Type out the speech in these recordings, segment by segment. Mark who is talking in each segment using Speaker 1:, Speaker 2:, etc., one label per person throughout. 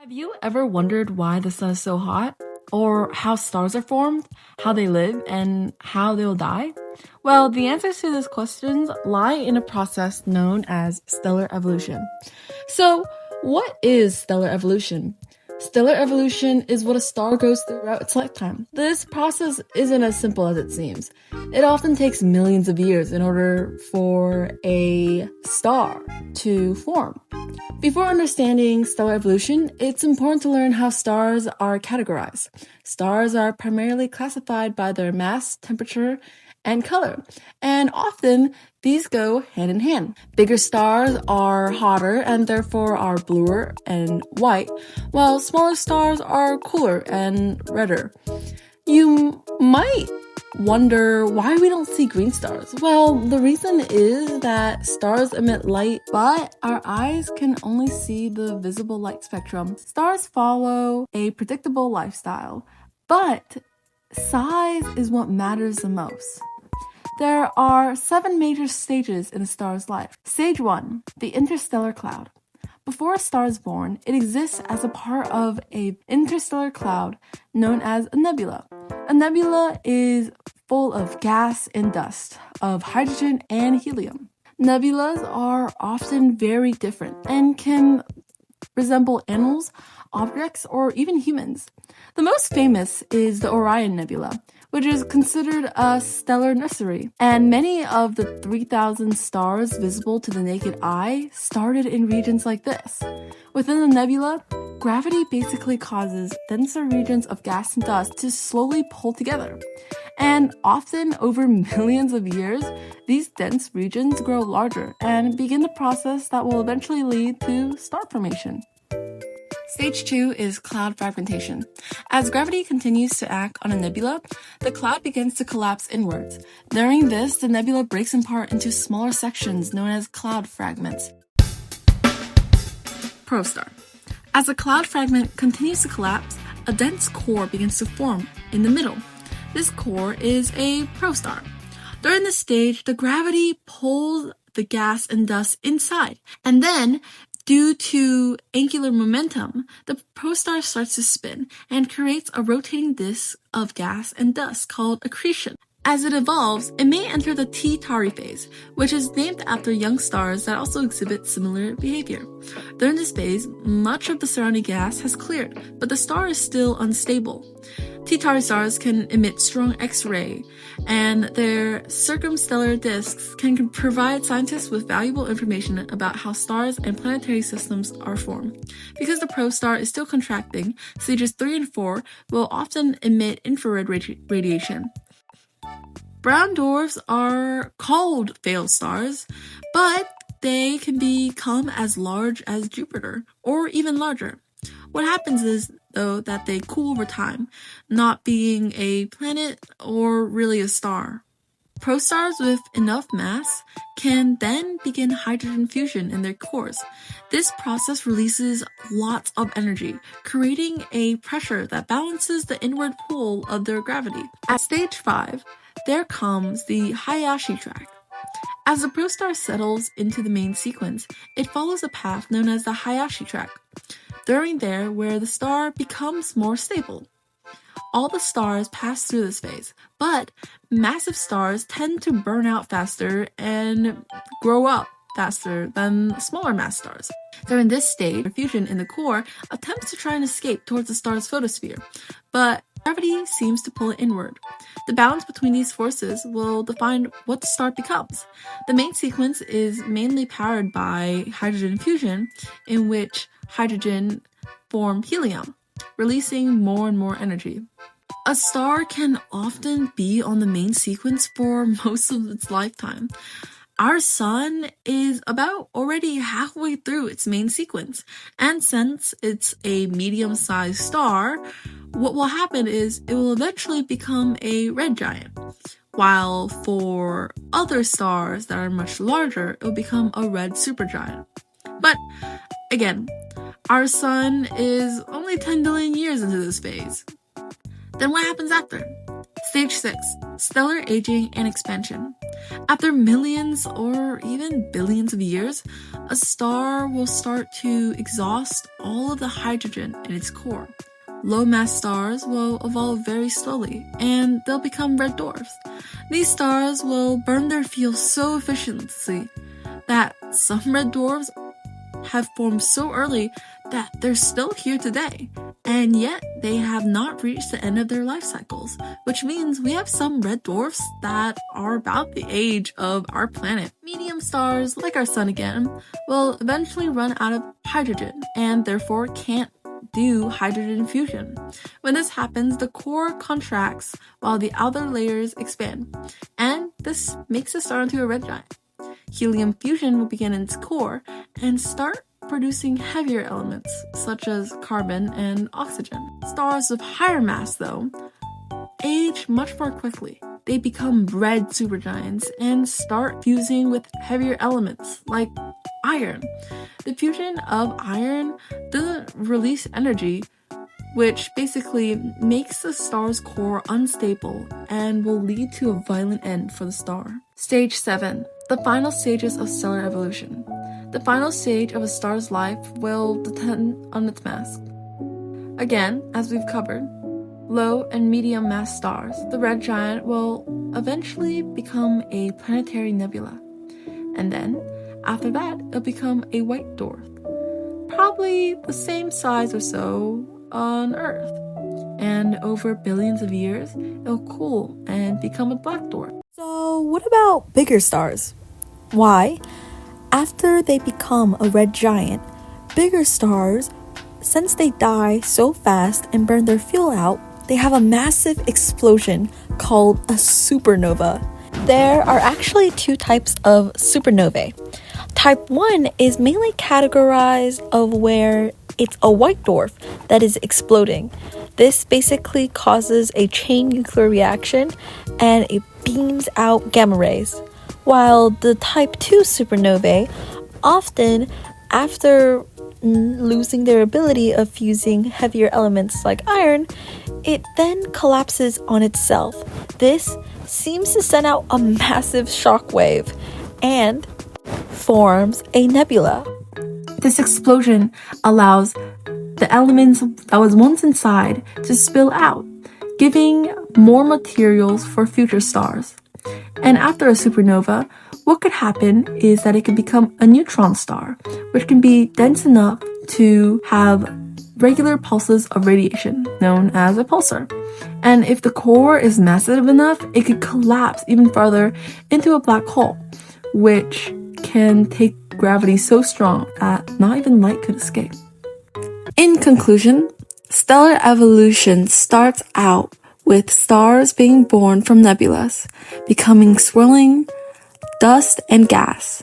Speaker 1: Have you ever wondered why the sun is so hot? Or how stars are formed, how they live, and how they'll die? Well, the answers to these questions lie in a process known as stellar evolution. So, what is stellar evolution? Stellar evolution is what a star goes throughout its lifetime. This process isn't as simple as it seems. It often takes millions of years in order for a star to form. Before understanding stellar evolution, it's important to learn how stars are categorized. Stars are primarily classified by their mass, temperature, and color, and often these go hand in hand. Bigger stars are hotter and therefore are bluer and white, while smaller stars are cooler and redder. You might wonder why we don't see green stars. Well, the reason is that stars emit light, but our eyes can only see the visible light spectrum. Stars follow a predictable lifestyle, but size is what matters the most. There are 7 major stages in a star's life. Stage 1, the interstellar cloud. Before a star is born, it exists as a part of an interstellar cloud known as a nebula. A nebula is full of gas and dust, of hydrogen and helium. Nebulas are often very different and can resemble animals, objects, or even humans. The most famous is the Orion Nebula, which is considered a stellar nursery, and many of the 3,000 stars visible to the naked eye started in regions like this. Within the nebula, gravity basically causes denser regions of gas and dust to slowly pull together. And often, over millions of years, these dense regions grow larger and begin the process that will eventually lead to star formation. Stage 2 is cloud fragmentation. As gravity continues to act on a nebula, the cloud begins to collapse inwards. During this, the nebula breaks apart into smaller sections known as cloud fragments. Protostar. As the cloud fragment continues to collapse, a dense core begins to form in the middle. This core is a protostar. During this stage, the gravity pulls the gas and dust inside, and then due to angular momentum, the protostar starts to spin and creates a rotating disk of gas and dust called accretion. As it evolves, it may enter the T Tauri phase, which is named after young stars that also exhibit similar behavior. During this phase, much of the surrounding gas has cleared, but the star is still unstable. T Tauri stars can emit strong X-ray, and their circumstellar disks can provide scientists with valuable information about how stars and planetary systems are formed. Because the protostar is still contracting, stages 3 and 4 will often emit infrared radiation. Brown dwarfs are called failed stars, but they can become as large as Jupiter, or even larger. What happens is, though, that they cool over time, not being a planet or really a star. Protostars with enough mass can then begin hydrogen fusion in their cores. This process releases lots of energy, creating a pressure that balances the inward pull of their gravity. At stage 5, there comes the Hayashi track. As the protostar settles into the main sequence, it follows a path known as the Hayashi track. During there, where the star becomes more stable. All the stars pass through this phase, but massive stars tend to burn out faster and grow up faster than smaller mass stars. During this stage, fusion in the core attempts to try and escape towards the star's photosphere, but gravity seems to pull it inward. The balance between these forces will define what the star becomes. The main sequence is mainly powered by hydrogen fusion, in which hydrogen form helium, releasing more and more energy. A star can often be on the main sequence for most of its lifetime. Our sun is about already halfway through its main sequence, and since it's a medium-sized star, what will happen is it will eventually become a red giant, while for other stars that are much larger, it will become a red supergiant. But again, our sun is only 10 billion years into this phase. Then what happens after? Stage 6. Stellar aging and expansion. After millions or even billions of years, a star will start to exhaust all of the hydrogen in its core. Low-mass stars will evolve very slowly, and they'll become red dwarfs. These stars will burn their fuel so efficiently that some red dwarfs have formed so early that they're still here today, and yet they have not reached the end of their life cycles, which means we have some red dwarfs that are about the age of our planet. Medium stars, like our sun again, will eventually run out of hydrogen and therefore can't do hydrogen fusion. When this happens, the core contracts while the outer layers expand, and this makes the star into a red giant. Helium fusion will begin in its core and start producing heavier elements such as carbon and oxygen. Stars of higher mass, though, age much more quickly. They become red supergiants and start fusing with heavier elements like iron. The fusion of iron doesn't release energy, which basically makes the star's core unstable and will lead to a violent end for the star. Stage 7. The final stages of stellar evolution. The final stage of a star's life will depend on its mass. Again, as we've covered, low and medium mass stars, the red giant will eventually become a planetary nebula. And then, after that, it'll become a white dwarf. Probably the same size or so on Earth. And over billions of years, it'll cool and become a black dwarf.
Speaker 2: So what about bigger stars? Why? After they become a red giant, bigger stars, since they die so fast and burn their fuel out, they have a massive explosion called a supernova. There are actually two types of supernovae. Type 1 is mainly categorized of where it's a white dwarf that is exploding. This basically causes a chain nuclear reaction and it beams out gamma rays. While the type 2 supernovae, often after losing their ability of fusing heavier elements like iron, it then collapses on itself. This seems to send out a massive shockwave and forms a nebula.
Speaker 1: This explosion allows the elements that was once inside to spill out, giving more materials for future stars. And after a supernova, what could happen is that it could become a neutron star, which can be dense enough to have regular pulses of radiation, known as a pulsar. And if the core is massive enough, it could collapse even further into a black hole, which can take gravity so strong that not even light could escape. In conclusion, stellar evolution starts out with stars being born from nebulas, becoming swirling dust and gas.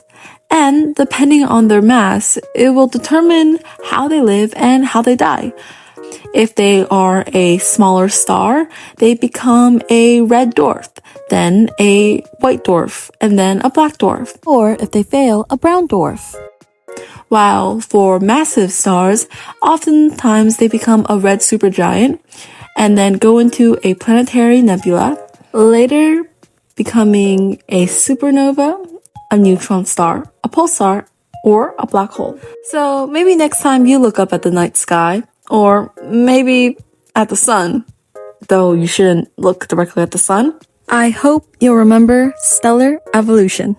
Speaker 1: And depending on their mass, it will determine how they live and how they die. If they are a smaller star, they become a red dwarf, then a white dwarf, and then a black dwarf.
Speaker 2: Or if they fail, a brown dwarf.
Speaker 1: While for massive stars, oftentimes they become a red supergiant and then go into a planetary nebula, later becoming a supernova, a neutron star, a pulsar, or a black hole. So maybe next time you look up at the night sky, or maybe at the sun, though you shouldn't look directly at the sun, I hope you'll remember stellar evolution.